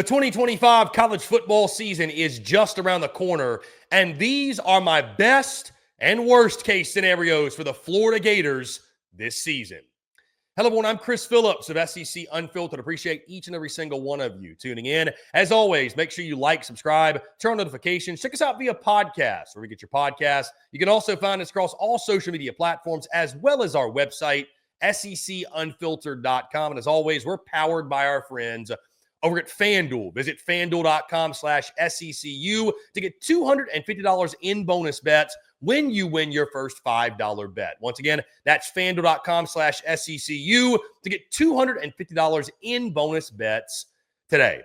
The 2025 college football season is just around the corner, and these are my best and worst case scenarios for the Florida Gators this season. Hello, everyone. I'm Chris Phillips of SEC Unfiltered. Appreciate each and every single one of you tuning in. As always, make sure you like, subscribe, turn on notifications. Check us out via podcast, where we get your podcasts. You can also find us across all social media platforms, as well as our website, secunfiltered.com. And as always, we're powered by our friends over at FANDUEL. Visit FANDUEL.com/SECU to get $250 in bonus bets when you win your first $5 bet. Once again, that's FANDUEL.com/SECU to get $250 in bonus bets today.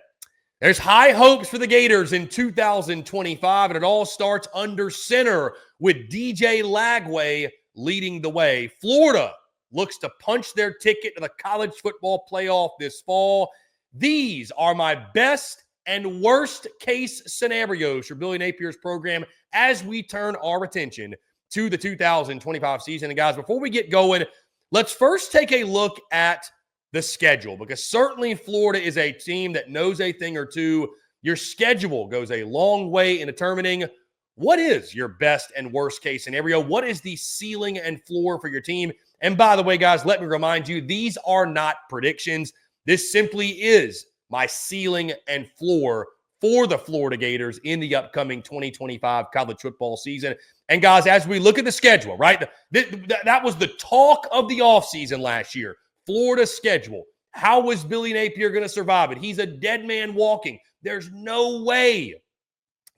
There's high hopes for the Gators in 2025, and it all starts under center with DJ Lagway leading the way. Florida looks to punch their ticket to the college football playoff this fall. These are my best and worst case scenarios for Billy Napier's program as we turn our attention to the 2025 season. And guys, before we get going, let's first take a look at the schedule, because certainly Florida is a team that knows a thing or two. Your schedule goes a long way in determining what is your best and worst case scenario. What is the ceiling and floor for your team? And by the way, guys, let me remind you, these are not predictions. This simply is my ceiling and floor for the Florida Gators in the upcoming 2025 college football season. And guys, as we look at the schedule, right, that was the talk of the offseason last year. Florida's schedule. How was Billy Napier going to survive it? He's a dead man walking. There's no way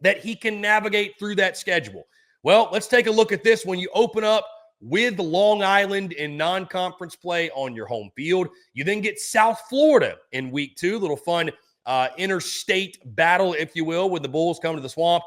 that he can navigate through that schedule. Well, let's take a look at this. When you open up with Long Island in non-conference play on your home field, you then get South Florida in week 2. Little fun interstate battle, if you will, with the Bulls coming to the Swamp.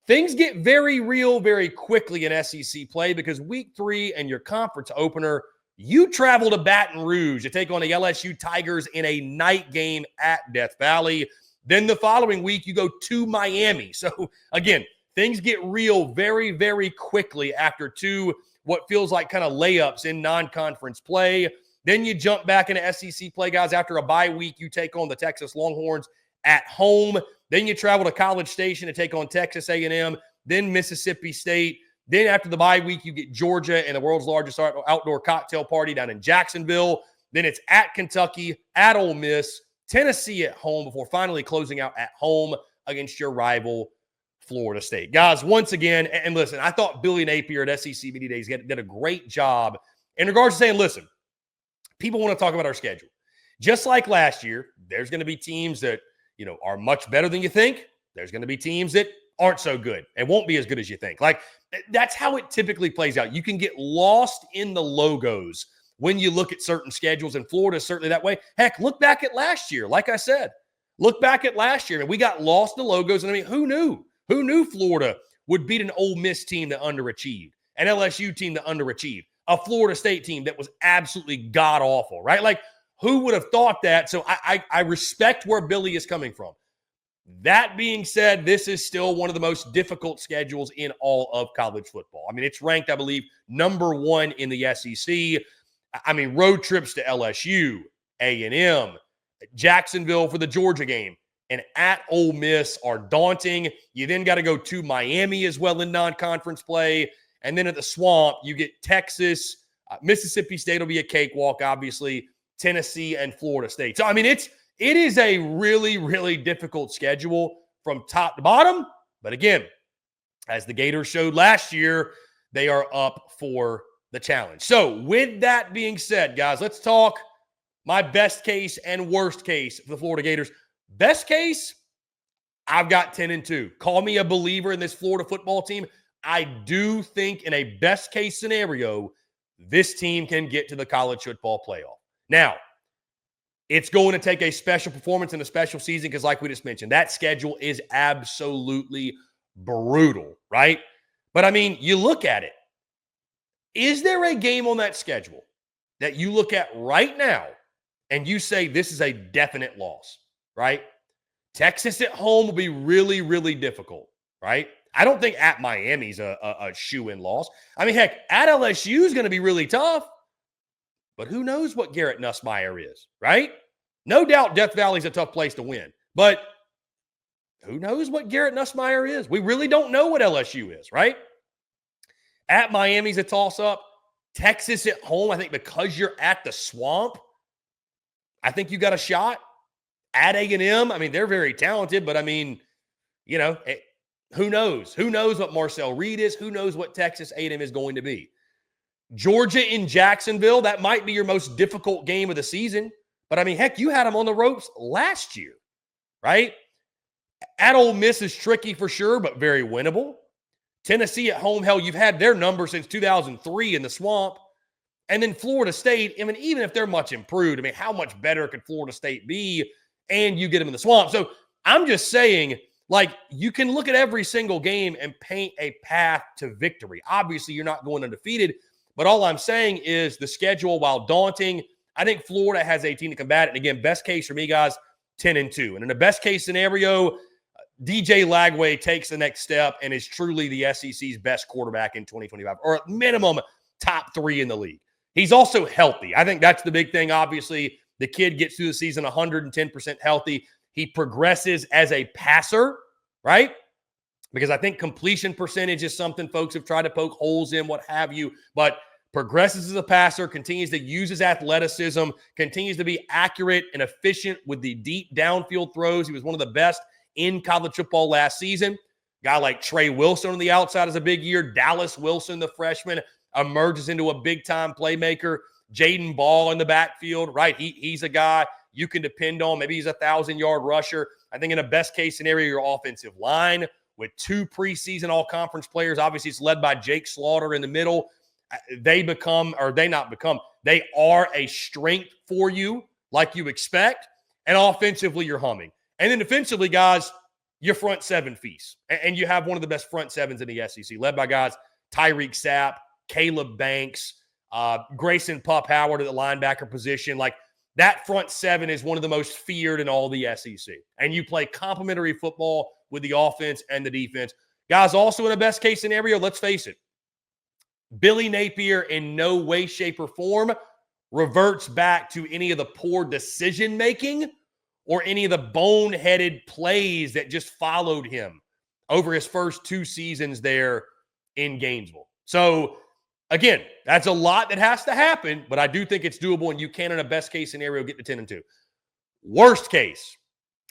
Things get very real very quickly in SEC play, because week 3 and your conference opener, you travel to Baton Rouge to take on the LSU Tigers in a night game at Death Valley. Then the following week, you go to Miami. So again, things get real very, very quickly after 2 what feels like kind of layups in non-conference play. Then you jump back into SEC play, guys. After a bye week, you take on the Texas Longhorns at home. Then you travel to College Station to take on Texas A&M, then Mississippi State. Then after the bye week, you get Georgia and the world's largest outdoor cocktail party down in Jacksonville. Then it's at Kentucky, at Ole Miss, Tennessee at home, before finally closing out at home against your rival Florida State. Guys, once again, and listen, I thought Billy Napier at SEC Media Days did a great job in regards to saying, listen, people want to talk about our schedule. Just like last year, there's going to be teams that, are much better than you think. There's going to be teams that aren't so good and won't be as good as you think. Like, that's how it typically plays out. You can get lost in the logos when you look at certain schedules, and Florida is certainly that way. Heck, look back at last year. Like I said, look back at last year. We got lost in the logos, and I mean, who knew? Who knew Florida would beat an Ole Miss team that underachieved, an LSU team that underachieved, a Florida State team that was absolutely god-awful, right? Like, who would have thought that? So I respect where Billy is coming from. That being said, this is still one of the most difficult schedules in all of college football. I mean, it's ranked, I believe, number 1 in the SEC. I mean, road trips to LSU, A&M, Jacksonville for the Georgia game, and at Ole Miss are daunting. You then got to go to Miami as well in non-conference play. And then at the Swamp, you get Texas. Mississippi State will be a cakewalk, obviously. Tennessee and Florida State. So, I mean, it is a really, really difficult schedule from top to bottom. But again, as the Gators showed last year, they are up for the challenge. So with that being said, guys, let's talk my best case and worst case for the Florida Gators. Best case, I've got 10-2. Call me a believer in this Florida football team. I do think in a best case scenario, this team can get to the college football playoff. Now, it's going to take a special performance in a special season, because like we just mentioned, that schedule is absolutely brutal, right? But I mean, you look at it. Is there a game on that schedule that you look at right now and you say this is a definite loss, right? Texas at home will be really, really difficult, right? I don't think at Miami's a shoe-in loss. I mean, heck, at LSU is going to be really tough. But who knows what Garrett Nussmeier is, right? No doubt Death Valley's a tough place to win. But who knows what Garrett Nussmeier is? We really don't know what LSU is, right? At Miami's a toss-up. Texas at home, I think because you're at the Swamp, I think you got a shot. At A&M, I mean, they're very talented, but I mean, you know, who knows? Who knows what Marcel Reed is? Who knows what Texas A&M is going to be? Georgia in Jacksonville, that might be your most difficult game of the season. But, I mean, heck, you had them on the ropes last year, right? At Ole Miss is tricky for sure, but very winnable. Tennessee at home, hell, you've had their number since 2003 in the Swamp. And then Florida State, I mean, even if they're much improved, I mean, how much better could Florida State be? And you get them in the Swamp. So I'm just saying, like, you can look at every single game and paint a path to victory. Obviously, you're not going undefeated, but all I'm saying is the schedule, while daunting, I think Florida has a team to combat it. And again, best case for me, guys, 10-2. And in the best case scenario, DJ Lagway takes the next step and is truly the SEC's best quarterback in 2025, or at minimum top 3 in the league. He's also healthy. I think that's the big thing. Obviously, the kid gets through the season 110% healthy. He progresses as a passer, right? Because I think completion percentage is something folks have tried to poke holes in, what have you, but progresses as a passer, continues to use his athleticism, continues to be accurate and efficient with the deep downfield throws. He was one of the best in college football last season. Guy like Trey Wilson on the outside is a big year. Dallas Wilson, the freshman, emerges into a big-time playmaker. Jaden Ball in the backfield, right? He's a guy you can depend on. Maybe he's a 1,000-yard rusher. I think in a best-case scenario, your offensive line with 2 preseason all-conference players. Obviously, it's led by Jake Slaughter in the middle. They are a strength for you like you expect. And offensively, you're humming. And then defensively, guys, your front 7 feast. And you have one of the best front 7s in the SEC, led by guys Tyreek Sapp, Caleb Banks, Grayson Pup Howard at the linebacker position. Like, that front 7 is one of the most feared in all the SEC. And you play complementary football with the offense and the defense. Guys, also in a best-case scenario, let's face it, Billy Napier in no way, shape, or form reverts back to any of the poor decision-making or any of the boneheaded plays that just followed him over his first 2 seasons there in Gainesville. So, again, that's a lot that has to happen, but I do think it's doable, and you can, in a best-case scenario, get to 10-2. Worst case,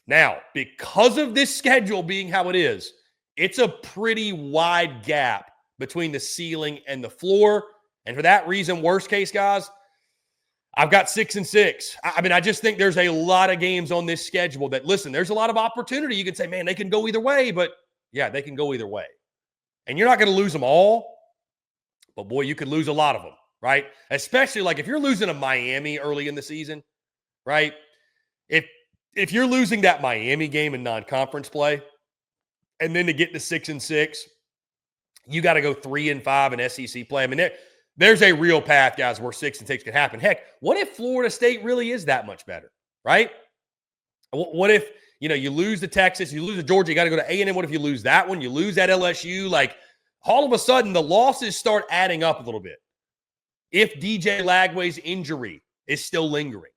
now, because of this schedule being how it is, it's a pretty wide gap between the ceiling and the floor. And for that reason, worst case, guys, I've got 6-6. I mean, I just think there's a lot of games on this schedule that, listen, there's a lot of opportunity. You can say, man, they can go either way, but yeah, they can go either way. And you're not going to lose them all, but boy, you could lose a lot of them, right? Especially like if you're losing to Miami early in the season, right? If you're losing that Miami game in non-conference play, and then to get to 6-6, you got to go 3-5 in SEC play. I mean, there's a real path, guys, where 6-6 could happen. Heck, what if Florida State really is that much better, right? What if, you lose to Texas, you lose to Georgia, you got to go to A&M. What if you lose that one? You lose at LSU. Like, all of a sudden, the losses start adding up a little bit. If DJ Lagway's injury is still lingering,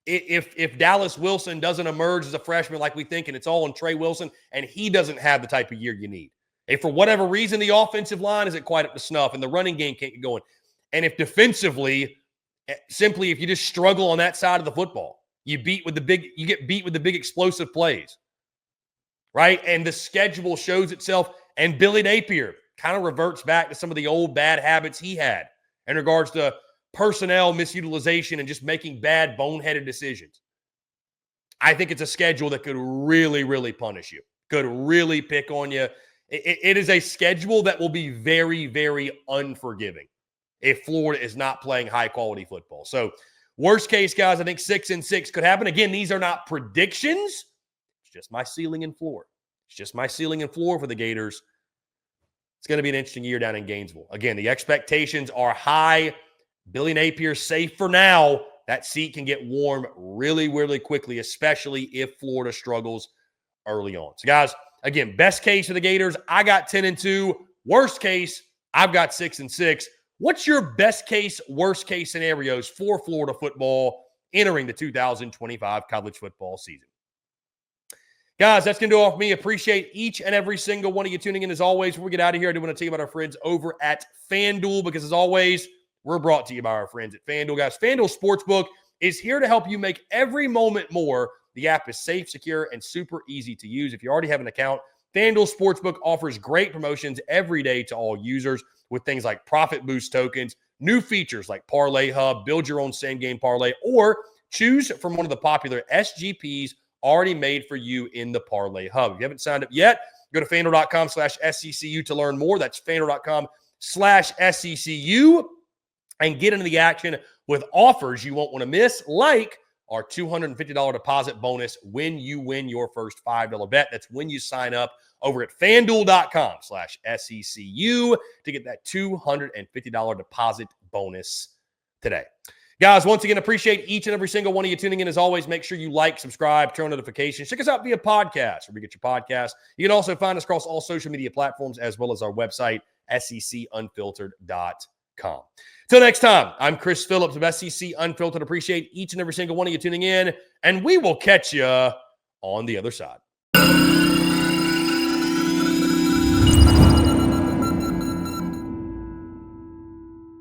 if Dallas Wilson doesn't emerge as a freshman like we think, and it's all on Trey Wilson, and he doesn't have the type of year you need. If for whatever reason the offensive line isn't quite up to snuff and the running game can't get going, and if defensively, simply if you just struggle on that side of the football, you get beat with the big explosive plays, right? And the schedule shows itself, and Billy Napier kind of reverts back to some of the old bad habits he had in regards to personnel misutilization and just making bad, boneheaded decisions. I think it's a schedule that could really, really punish you, could really pick on you. It is a schedule that will be very, very unforgiving if Florida is not playing high-quality football. So, worst case, guys, I think 6-6 could happen. Again, these are not predictions. It's just my ceiling and floor. It's just my ceiling and floor for the Gators. It's going to be an interesting year down in Gainesville. Again, the expectations are high. Billy Napier safe for now. That seat can get warm really, really quickly, especially if Florida struggles early on. So, guys, again, best case for the Gators, I got 10-2. Worst case, I've got 6-6. What's your best case, worst case scenarios for Florida football entering the 2025 college football season? Guys, that's going to do all for me. Appreciate each and every single one of you tuning in. As always, before we get out of here, I do want to tell you about our friends over at FanDuel, because as always, we're brought to you by our friends at FanDuel. Guys, FanDuel Sportsbook is here to help you make every moment more. The app is safe, secure, and super easy to use. If you already have an account, FanDuel Sportsbook offers great promotions every day to all users with things like Profit Boost tokens, new features like Parlay Hub, build your own same-game parlay, or choose from one of the popular SGPs already made for you in the Parlay Hub. If you haven't signed up yet, go to FanDuel.com/SECU to learn more. That's FanDuel.com/SECU, and get into the action with offers you won't want to miss, like our $250 deposit bonus when you win your first $5 bet. That's when you sign up over at FanDuel.com/SECU to get that $250 deposit bonus today. Guys, once again, appreciate each and every single one of you tuning in. As always, make sure you like, subscribe, turn on notifications. Check us out via podcast, where we get your podcast. You can also find us across all social media platforms, as well as our website, SECUnfiltered.com. Till next time, I'm Chris Phillips of SEC Unfiltered. Appreciate each and every single one of you tuning in, and we will catch you on the other side.